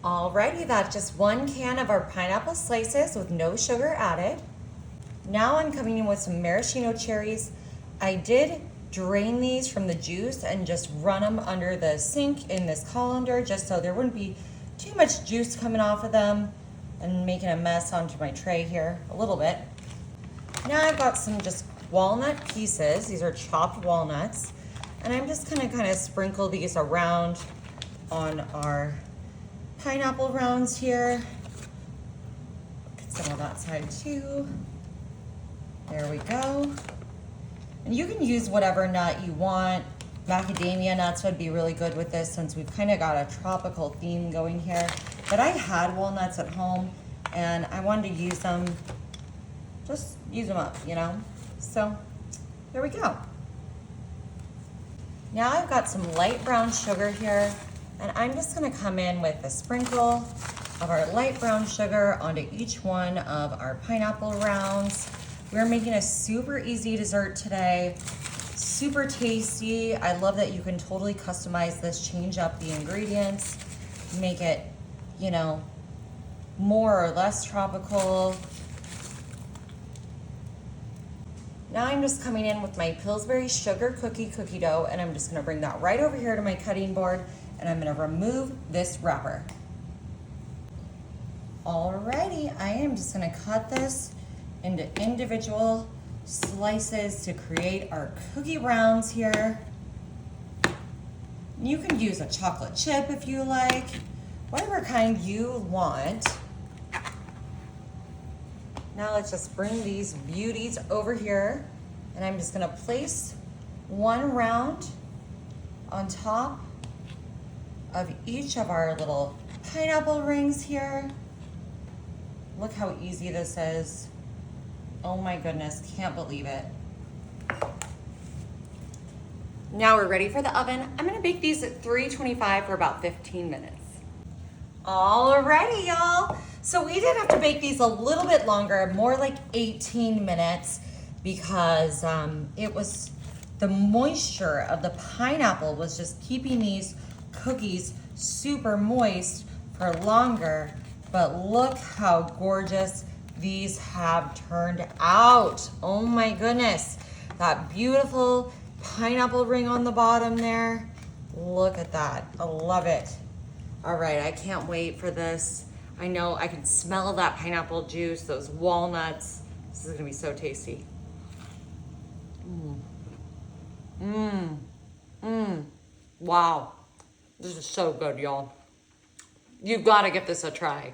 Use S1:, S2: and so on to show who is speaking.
S1: Alrighty, that's just 1 can of our pineapple slices with no sugar added. Now I'm coming in with some maraschino cherries. I did drain these from the juice and just run them under the sink in this colander just so there wouldn't be too much juice coming off of them and making a mess onto my tray here a little bit. Now I've got some just walnut pieces. These are chopped walnuts. And I'm just gonna kind of sprinkle these around on our pineapple rounds here. Get some on that side too. There we go. And you can use whatever nut you want. Macadamia nuts would be really good with this since we've kind of got a tropical theme going here. But I had walnuts at home and I wanted to use them, just use them up, you know? So there we go. Now I've got some light brown sugar here and I'm just gonna come in with a sprinkle of our light brown sugar onto each one of our pineapple rounds. We're making a super easy dessert today, super tasty. I love that you can totally customize this, change up the ingredients, make it, you know, more or less tropical. Now I'm just coming in with my Pillsbury sugar cookie dough and I'm just gonna bring that right over here to my cutting board and I'm gonna remove this wrapper. Alrighty, I am just gonna cut this into individual slices to create our cookie rounds here. You can use a chocolate chip if you like, whatever kind you want. Now let's just bring these beauties over here and I'm just gonna place one round on top of each of our little pineapple rings here. Look how easy this is. Oh my goodness, can't believe it. Now we're ready for the oven. I'm gonna bake these at 325 for about 15 minutes. Alrighty, y'all. So we did have to bake these a little bit longer, more like 18 minutes, because it was the moisture of the pineapple was just keeping these cookies super moist for longer. But look how gorgeous these have turned out. Oh my goodness. That beautiful pineapple ring on the bottom there. Look at that. I love it. All right, I can't wait for this. I know I can smell that pineapple juice, those walnuts. This is gonna be so tasty. Wow. This is so good, y'all. You've gotta give this a try.